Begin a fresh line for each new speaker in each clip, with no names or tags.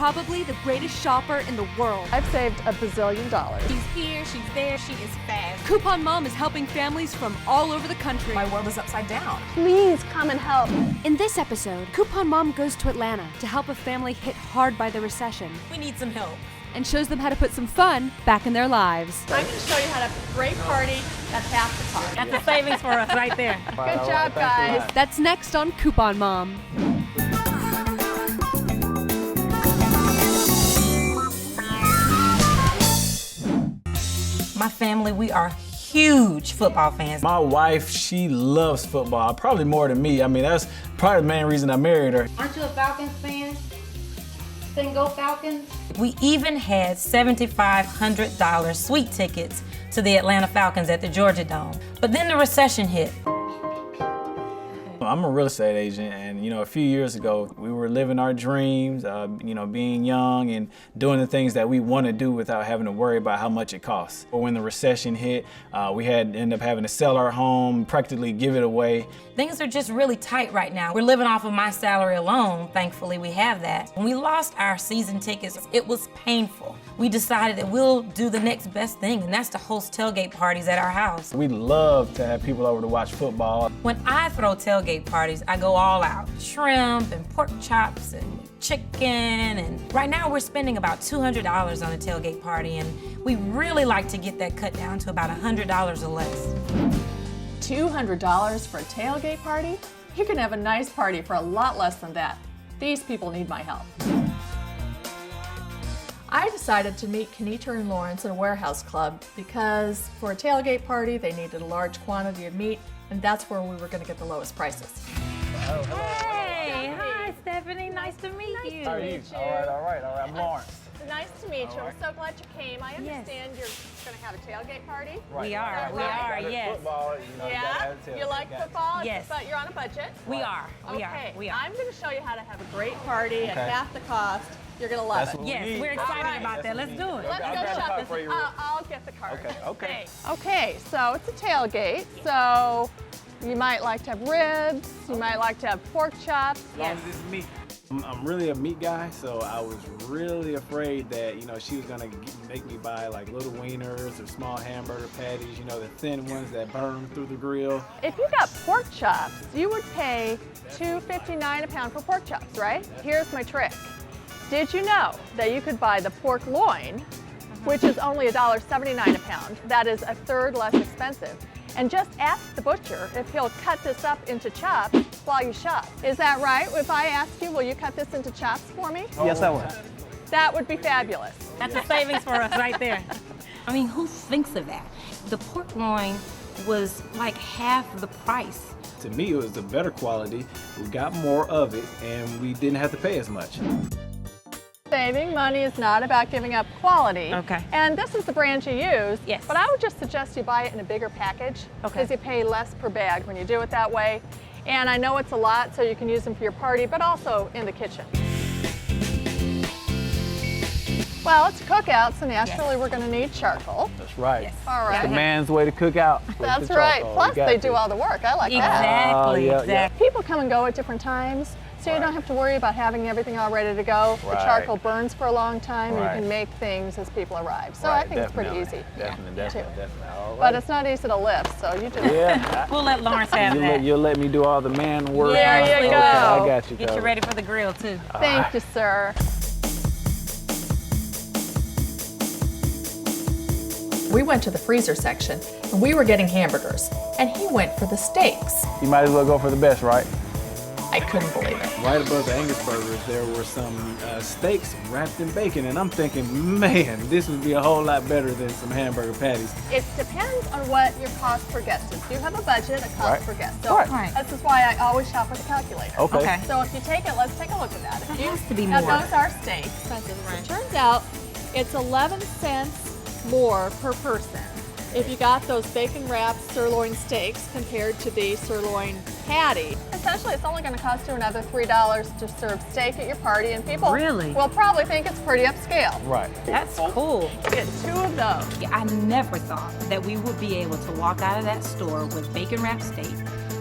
probably the greatest shopper in the world.
I've saved $1 bazillion.
She's here, she's there, she is fast.
Coupon Mom is helping families from all over the country.
My world is upside down.
Please come and help.
In this episode, Coupon Mom goes to Atlanta to help a family hit hard by the recession
We need some help.
and shows them how to put some fun back in their lives.
I'm going to show you how to have a great party at half the cost.
That's a savings for us right there.
Good job, guys.
That's next on Coupon Mom.
My family, we are huge football fans.
My wife, she loves football, probably more than me. I mean, that's probably the main reason I married her.
Aren't you a Falcons fan? Then go Falcons.
We even had $7,500 sweet tickets to the Atlanta Falcons at the Georgia Dome. But then the recession hit.
I'm a real estate agent, and a few years ago, we were living our dreams, being young and doing the things that we want to do without having to worry about how much it costs. But when the recession hit, we ended up having to sell our home, practically give it away.
Things are just really tight right now. We're living off of my salary alone. Thankfully, we have that. When we lost our season tickets, it was painful. We decided that we'll do the next best thing, and that's to host tailgate parties at our house.
We love to have people over to watch football.
When I throw tailgate parties, I go all out. Shrimp and pork chops and chicken, and right now we're spending about $200 on a tailgate party, and we really like to get that cut down to about $100 or less.
$200 for a tailgate party? You can have a nice party for a lot less than that. These people need my help. I decided to meet Kenitra and Lawrence in a warehouse club because for a tailgate party, they needed a large quantity of meat, and that's where we were going to get the lowest prices.
Hey, hi Stephanie, nice to meet you.
How are you? All right. I'm Lawrence.
Nice to meet you.
right.
I'm so glad you came. I understand you're going to have a tailgate party.
We are, yes.
Football,
Yeah? You like football?
Yes.
But you're on a budget?
We are.
Okay.
We are.
I'm going to show you how to have a great party at half the cost. You're going to love
That's
it.
what
Yes, we're excited about that. Let's do it.
Let's
I'll
go
grab a card
shopping.
for you.
I'll get the card.
Okay.
Okay, so it's a tailgate. So you might like to have ribs. You might like to have pork chops.
As long as it's meat. I'm really a meat guy, so I was really afraid that, she was gonna make me buy like little wieners or small hamburger patties, the thin ones that burn through the grill.
If you got pork chops, you would pay $2.59 a pound for pork chops, right? Here's my trick. Did you know that you could buy the pork loin, which is only $1.79 a pound? That is a third less expensive. And just ask the butcher if he'll cut this up into chops while you shop. Is that right? If I ask you, will you cut this into chops for me?
Yes, I will.
That would be fabulous.
That's a savings for us right there. I mean, who thinks of that? The pork loin was like half the price.
To me, it was the better quality. We got more of it, and we didn't have to pay as much.
Saving money is not about giving up quality.
Okay.
And this is the brand you use.
Yes.
But I would just suggest you buy it in a bigger package because you pay less per bag when you do it that way. And I know it's a lot, so you can use them for your party, but also in the kitchen. Well, it's a cookout, so naturally we're going to need charcoal.
That's right.
Yes.
All right.
The man's way to cook out. with
That's
the
right.
charcoal.
Plus,
You got
they
to.
do all the work. I like that.
Exactly,
yeah.
exactly.
People come and go at different times, so you don't have to worry about having everything all ready to go. The
Right.
charcoal burns for a long time, and
Right.
you can make things as people arrive. So
Right,
I think it's pretty
definitely.
easy.
Definitely. All
But
right.
it's not easy to lift, so you do.
Yeah.
We'll let Lawrence have that.
You'll let me do all the man work.
There you
Okay,
go.
I got you.
Get you
covered.
ready for the grill too.
Thank you, sir. We went to the freezer section, and we were getting hamburgers, and he went for the steaks.
You might as well go for the best, right?
I couldn't believe it.
Right above the Angus burgers, there were some steaks wrapped in bacon, and I'm thinking, man, this would be a whole lot better than some hamburger patties.
It depends on what your cost per guest is. You have a budget, a cost
Right.
per guest. So
Right.
this is why I always shop with a calculator.
Okay.
So if you take it, let's take a look at that. If
It
you,
has to be
now
more.
those are steaks. It turns out it's 11 cents more per person if you got those bacon wrapped sirloin steaks compared to the sirloin patty. Essentially, it's only going to cost you another $3 to serve steak at your party, and people
Really?
will probably think it's pretty upscale.
Right.
That's cool.
Get 2 of those.
I never thought that we would be able to walk out of that store with bacon wrapped steak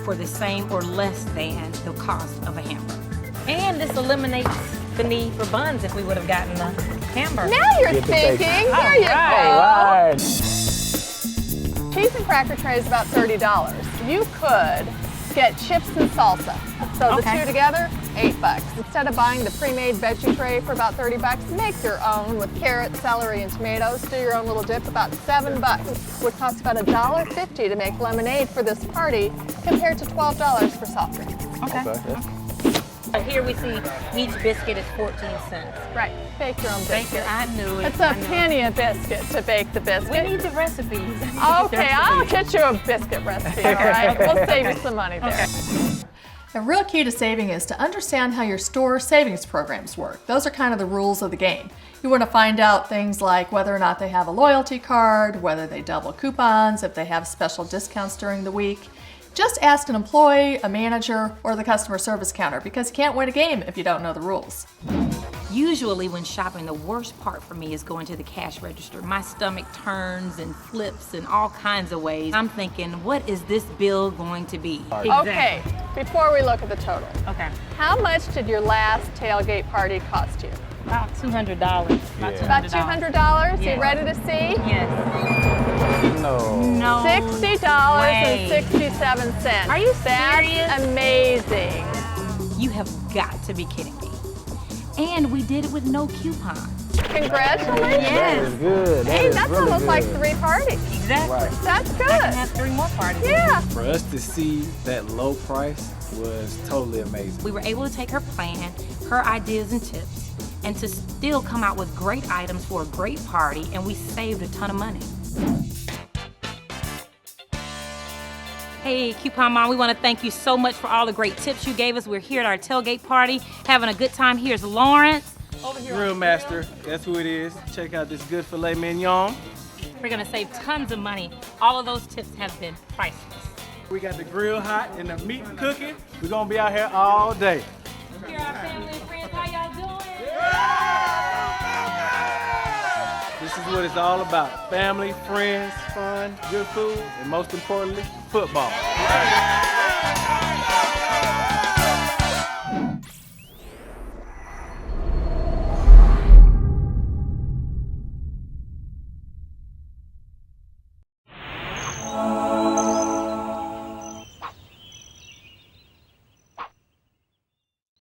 for the same or less than the cost of a hamburger. And this eliminates the need for buns if we would have gotten the hamburger.
Now you're thinking. There you go. Cheese and cracker tray is about $30. You could get chips and salsa. So the two together, $8. Instead of buying the pre-made veggie tray for about $30, make your own with carrots, celery, and tomatoes. Do your own little dip, about $7. Would cost about $1.50 to make lemonade for this party, compared to $12 for soft drinks.
Here we see each biscuit is 14 cents.
Right, bake your own biscuit.
I knew it.
It's a penny a biscuit to bake the biscuit.
We need the recipes.
Okay, I'll get you a biscuit recipe, all right? We'll save you some money there. The real key to saving is to understand how your store savings programs work. Those are kind of the rules of the game. You want to find out things like whether or not they have a loyalty card, whether they double coupons, if they have special discounts during the week. Just ask an employee, a manager, or the customer service counter, because you can't win a game if you don't know the rules.
Usually when shopping, the worst part for me is going to the cash register. My stomach turns and flips in all kinds of ways. I'm thinking, what is this bill going to be?
Okay, before we look at the total.
Okay.
How much did your last tailgate party cost you?
About $200.
About $200?
Yeah.
You ready to see?
Yes.
No.
No.
$60.67.
Are you serious?
That's amazing.
You have got to be kidding me. And we did it with no coupons.
Congratulations.
Yes.
Good.
Hey, that's almost like 3 parties.
Exactly.
Right.
That's
I can
good.
have 3 more parties.
Yeah.
For us to see that low price was totally amazing.
We were able to take her plan, her ideas and tips, and to still come out with great items for a great party, and we saved a ton of money. Hey, Coupon Mom, we want to thank you so much for all the great tips you gave us. We're here at our tailgate party, having a good time. Here's Lawrence.
Grill Master, that's who it is. Check out this good filet mignon.
We're going to save tons of money. All of those tips have been priceless.
We got the grill hot and the meat cooking. We're gonna be out here all day.
Here are our family and friends. How y'all doing?
This is what it's all about. Family, friends, fun, good food, and most importantly, football.